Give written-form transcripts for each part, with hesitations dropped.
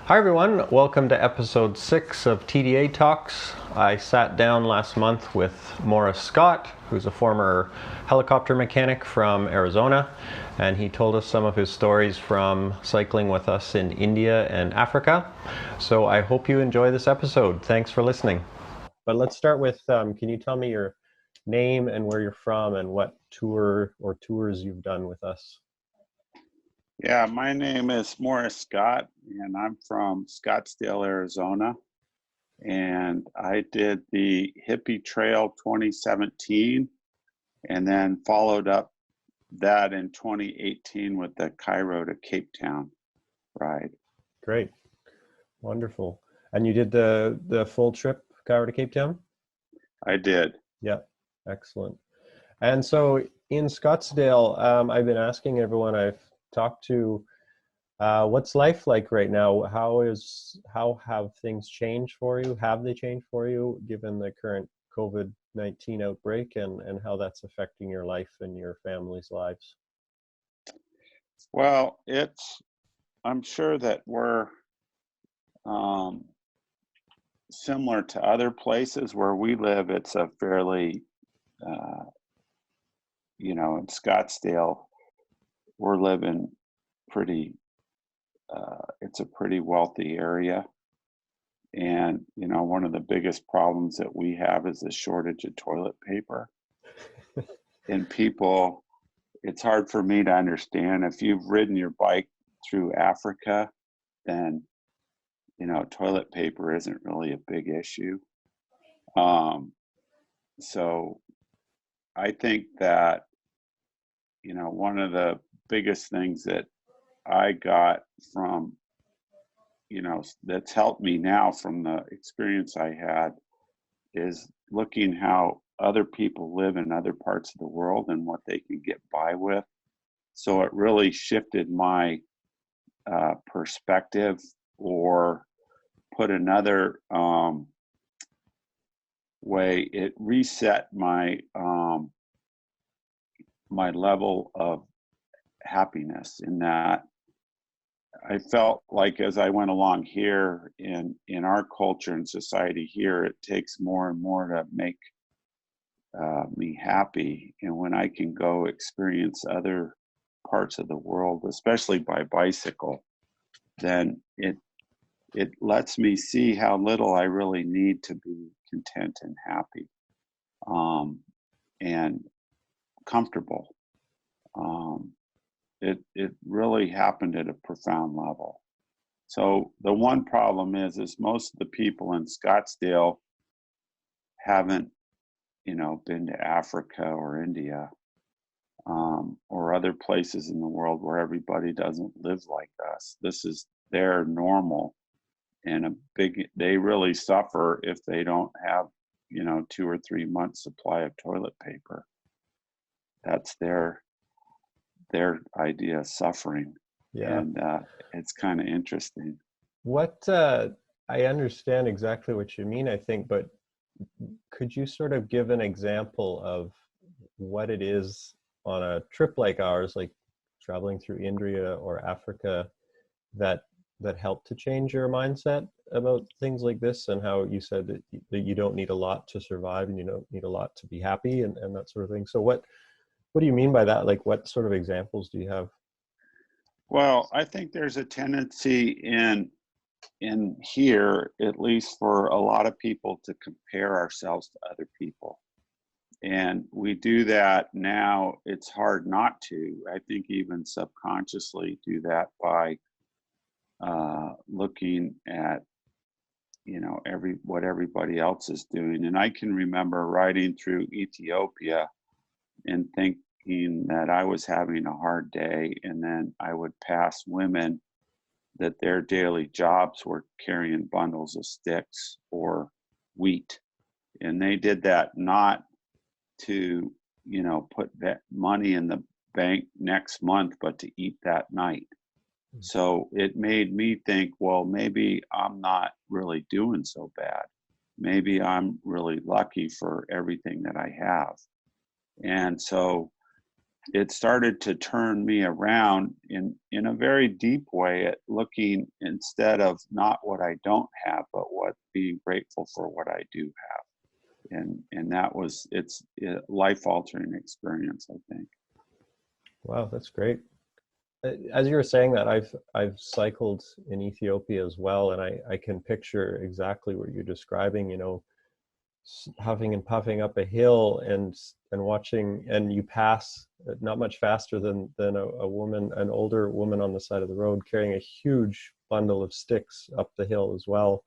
Hi everyone, welcome to episode 6 of TDA Talks. I sat down last month with Morris Scott, who's a former helicopter mechanic from Arizona, and he told us some of his stories from cycling with us in India and Africa. So I hope you enjoy this episode. Thanks for listening. But let's start with, can you tell me your name and where you're from and what tour or tours you've done with us? Yeah, my name is Morris Scott, and I'm from Scottsdale, Arizona. And I did the Hippie Trail 2017, and then followed up that in 2018 with the Cairo to Cape Town ride. Great, wonderful. And you did the full trip, Cairo to Cape Town? I did. Yeah, excellent. And so in Scottsdale, I've been asking everyone I've talked to, what's life like right now? How have things changed for you? Have they changed for you given the current COVID-19 outbreak and how that's affecting your life and your family's lives? Well, I'm sure that we're um, similar to other places where we live. It's a fairly, uh, in Scottsdale, we're living pretty it's a pretty wealthy area. And, one of the biggest problems that we have is the shortage of toilet paper. And people, it's hard for me to understand. If you've ridden your bike through Africa, then, toilet paper isn't really a big issue. Um, so I think that, one of the biggest things that I got from that's helped me now from the experience I had is looking how other people live in other parts of the world and what they can get by with. So it really shifted my perspective, or put another way, it reset my level of happiness, in that I felt like as I went along here in our culture and society here, it takes more and more to make me happy. And when I can go experience other parts of the world, especially by bicycle, then it lets me see how little I really need to be content and happy, and comfortable. Um, it really happened at a profound level. So the one problem is most of the people in Scottsdale haven't, been to Africa or India, or other places in the world where everybody doesn't live like us. This is their normal, and they really suffer if they don't have, 2 or 3 months supply of toilet paper. That's their idea of suffering, Yeah. and it's kind of interesting. What I understand exactly what you mean, I think, but could you sort of give an example of what it is on a trip like ours, like traveling through India or Africa, that helped to change your mindset about things like this, and how you said that you don't need a lot to survive and you don't need a lot to be happy and that sort of thing. So what do you mean by that? Like, what sort of examples do you have? Well, I think there's a tendency in here, at least for a lot of people, to compare ourselves to other people. And we do that now. It's hard not to. I think even subconsciously do that by looking at, what everybody else is doing. And I can remember riding through Ethiopia and thinking that I was having a hard day, and then I would pass women that their daily jobs were carrying bundles of sticks or wheat. And they did that not to, put that money in the bank next month, but to eat that night. So it made me think, well, maybe I'm not really doing so bad. Maybe I'm really lucky for everything that I have. And so it started to turn me around in a very deep way at looking instead of not what I don't have, but what being grateful for what I do have. And that was, it's a life altering experience, I think. Wow, that's great. As you were saying that, I've cycled in Ethiopia as well, and I can picture exactly what you're describing. You know, huffing and puffing up a hill and watching, and you pass not much faster than a woman, an older woman on the side of the road carrying a huge bundle of sticks up the hill as well.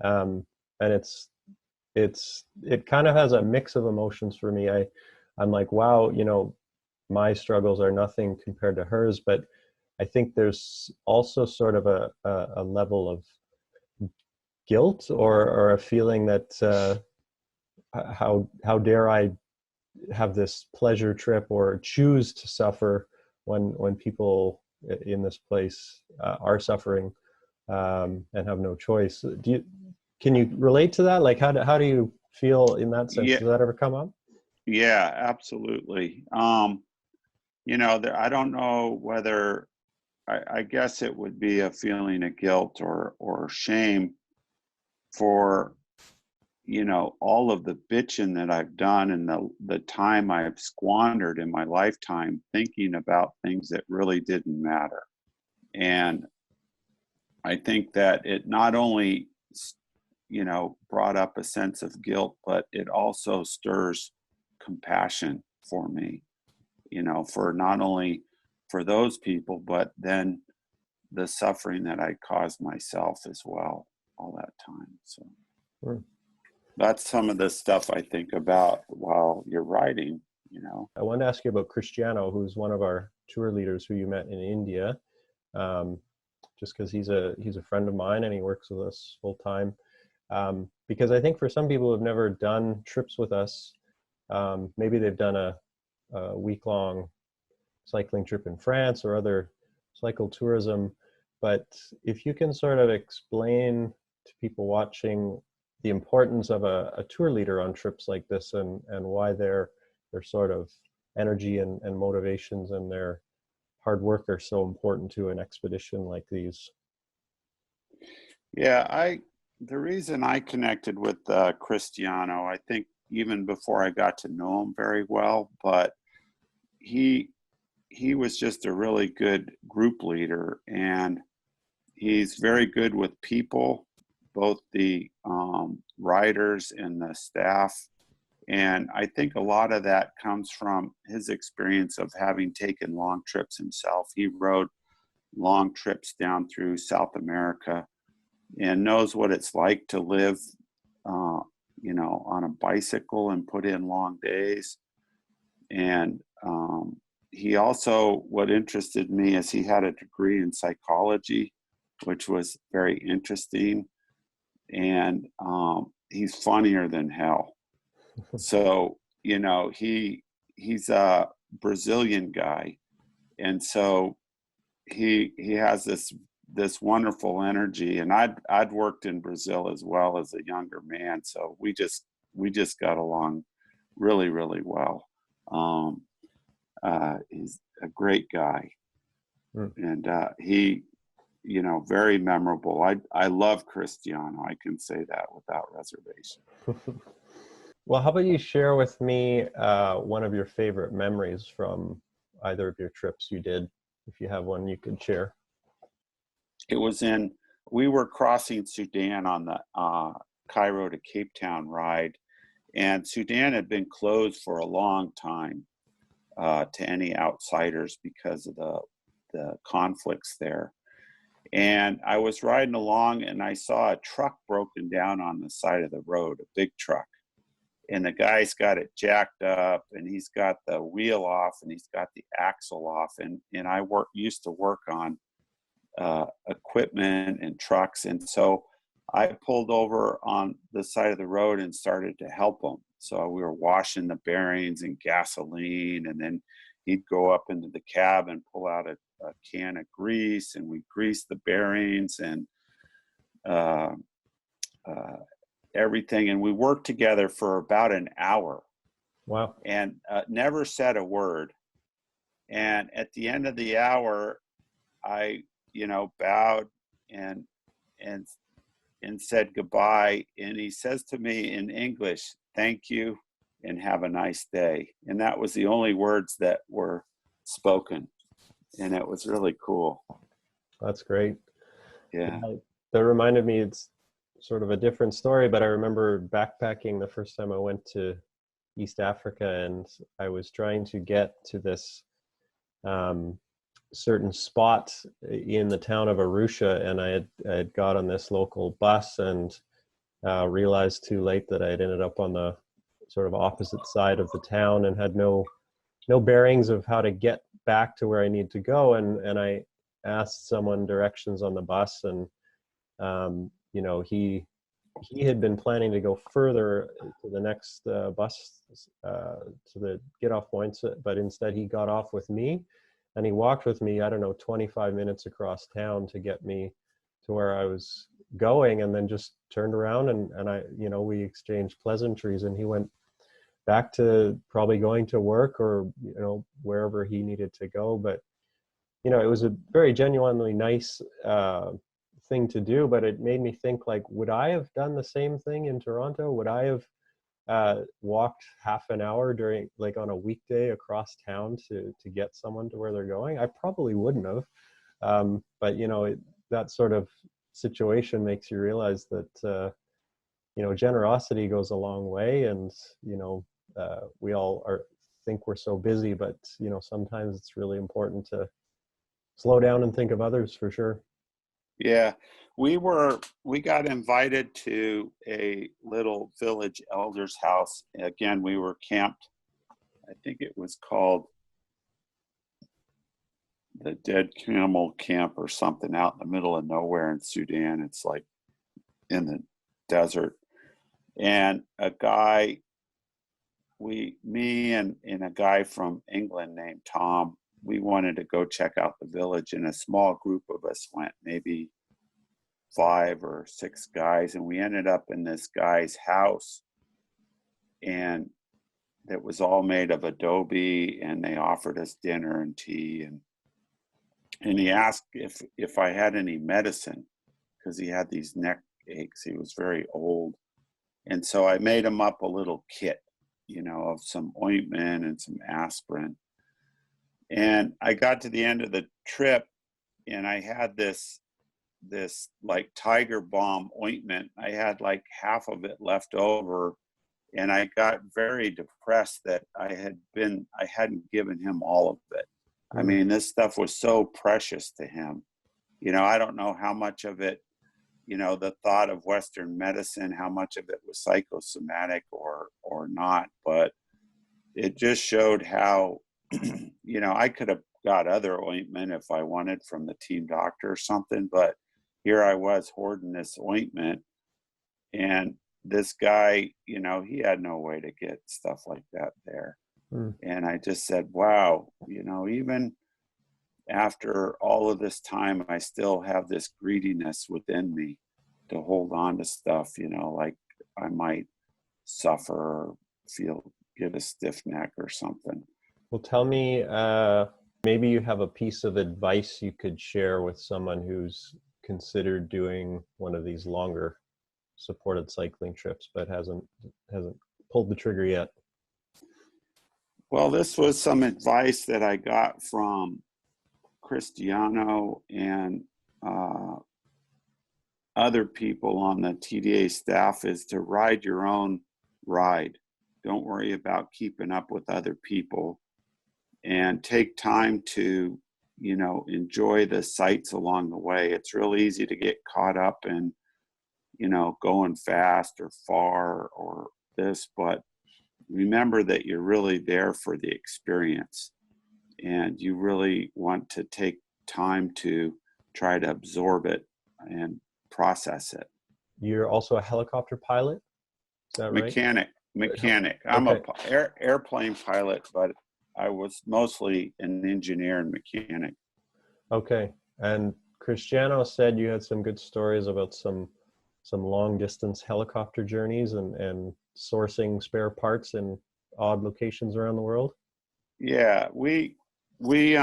And it kind of has a mix of emotions for me. I'm like, wow, you know, my struggles are nothing compared to hers, but I think there's also sort of a level of guilt or a feeling that how dare I have this pleasure trip or choose to suffer when people in this place are suffering, and have no choice. Can you relate to that? Like, how do you feel in that sense? Yeah, Does that ever come up? yeah, absolutely. You know, I don't know whether, I guess it would be a feeling of guilt or shame for, you know, all of the bitching that I've done and the time I've squandered in my lifetime thinking about things that really didn't matter. And I think that it not only, you know, brought up a sense of guilt, but it also stirs compassion for me, you know, for not only for those people, but then the suffering that I caused myself as well all that time. So Sure. that's some of the stuff I think about while you're writing, you know. I wanted to ask you about Cristiano, who's one of our tour leaders who you met in India. Um, just because he's a friend of mine and he works with us full time. Because I think for some people who've never done trips with us, maybe they've done a week-long cycling trip in France or other cycle tourism. But if you can sort of explain to people watching the importance of a tour leader on trips like this, and why their sort of energy and motivations and their hard work are so important to an expedition like these. Yeah, the reason I connected with Cristiano, I think even before I got to know him very well, but he he was just a really good group leader, and he's very good with people, both the riders and the staff. And I think a lot of that comes from his experience of having taken long trips himself. He rode long trips down through South America and knows what it's like to live, uh, you know, on a bicycle and put in long days. And he also, what interested me is he had a degree in psychology, which was very interesting. And he's funnier than hell. So, you know, he's a Brazilian guy, and so he has this wonderful energy. And I'd worked in Brazil as well as a younger man, so we just got along really, really well. Um, he's a great guy, Mm. and he, you know, very memorable. I love Cristiano. I can say that without reservation. Well, how about you share with me one of your favorite memories from either of your trips you did, if you have one you could share. It was we were crossing Sudan on the Cairo to Cape Town ride, and Sudan had been closed for a long time to any outsiders because of the conflicts there. And I was riding along and I saw a truck broken down on the side of the road, a big truck. And the guy's got it jacked up and he's got the wheel off and he's got the axle off. And I used to work on equipment and trucks. And so I pulled over on the side of the road and started to help him. So we were washing the bearings and gasoline, and then he'd go up into the cab and pull out a can of grease, and we greased the bearings and uh, uh, everything. And we worked together for about an hour Wow. and never said a word. And at the end of the hour, I, bowed and and and said goodbye. And he says to me in English, "Thank you and have a nice day." And that was the only words that were spoken. And it was really cool. That's great. Yeah. Yeah, that reminded me, it's sort of a different story, but I remember backpacking the first time I went to East Africa, and I was trying to get to this um, certain spot in the town of Arusha, and I had got on this local bus and realized too late that I had ended up on the sort of opposite side of the town and had no bearings of how to get back to where I need to go. And I asked someone directions on the bus, and he had been planning to go further to the next bus to the get off points, but instead he got off with me, and he walked with me, I don't know, 25 minutes across town to get me to where I was going, and then just turned around and we exchanged pleasantries, and he went back to probably going to work or wherever he needed to go. But it was a very genuinely nice thing to do, but it made me think, like, would I have done the same thing in Toronto? Would I have walked half an hour during, like, on a weekday across town to get someone to where they're going? I probably wouldn't have. But that sort of situation makes you realize that generosity goes a long way, and we all think we're so busy, but sometimes it's really important to slow down and think of others, for sure. Yeah. We got invited to a little village elder's house. Again, we were camped. I think it was called the Dead Camel Camp or something, out in the middle of nowhere in Sudan. It's like in the desert. And a guy, me and a guy from England named Tom, we wanted to go check out the village, and a small group of us went, maybe 5 or 6 guys, and we ended up in this guy's house, and that was all made of adobe, and they offered us dinner and tea, and he asked if I had any medicine, because he had these neck aches. He was very old. And so I made him up a little kit, of some ointment and some aspirin. And I got to the end of the trip, and I had this like Tiger Balm ointment. I had like half of it left over, and I got very depressed that I hadn't given him all of it. I mean, this stuff was so precious to him. I don't know how much of it, the thought of Western medicine, how much of it was psychosomatic or not, but it just showed how, I could have got other ointment if I wanted from the team doctor or something, but here I was hoarding this ointment, and this guy, he had no way to get stuff like that there. And I just said, wow, even after all of this time, I still have this greediness within me to hold on to stuff, like I might suffer or get a stiff neck or something. Well, tell me, maybe you have a piece of advice you could share with someone who's considered doing one of these longer supported cycling trips, but hasn't pulled the trigger yet. Well, this was some advice that I got from Cristiano and other people on the TDA staff, is to ride your own ride. Don't worry about keeping up with other people, and take time to, enjoy the sights along the way. It's real easy to get caught up in, going fast or far or this, but remember that you're really there for the experience, and you really want to take time to try to absorb it and process it. You're also a helicopter pilot, is that right? Mechanic. I'm a airplane pilot, but I was mostly an engineer and mechanic. Okay. And Cristiano said you had some good stories about some long distance helicopter journeys and sourcing spare parts in odd locations around the world. Yeah, We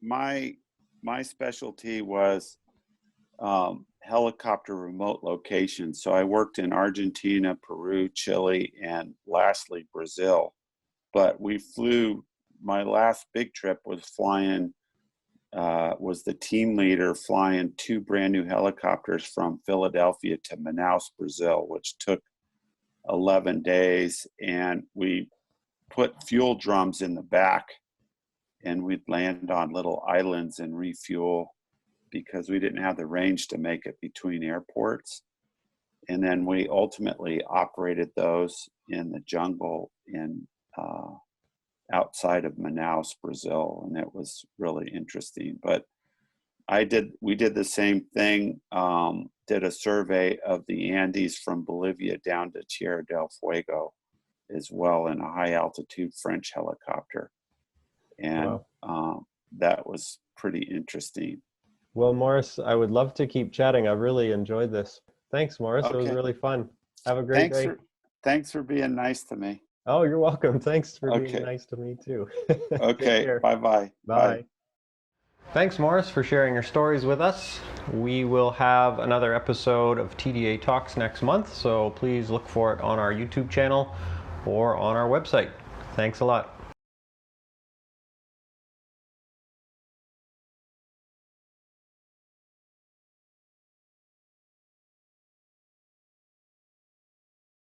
my my specialty was helicopter remote location. So I worked in Argentina, Peru, Chile, and lastly Brazil. But we flew. My last big trip was flying. Was the team leader flying 2 brand new helicopters from Philadelphia to Manaus, Brazil, which took 11 days. And we put fuel drums in the back, and we'd land on little islands and refuel because we didn't have the range to make it between airports. And then we ultimately operated those in the jungle in outside of Manaus, Brazil, and it was really interesting. But we did the same thing, did a survey of the Andes from Bolivia down to Tierra del Fuego as well in a high altitude French helicopter. And Wow. that was pretty interesting. Well, Morris, I would love to keep chatting. I really enjoyed this. Thanks, Morris. It was Okay. really fun. Have a great Thanks day. for thanks for being nice to me. Oh, you're welcome. Thanks for being Okay. nice to me too. Take Okay. care. Bye-bye. Bye. Bye. Thanks, Morris, for sharing your stories with us. We will have another episode of TDA Talks next month, so please look for it on our YouTube channel or on our website. Thanks a lot.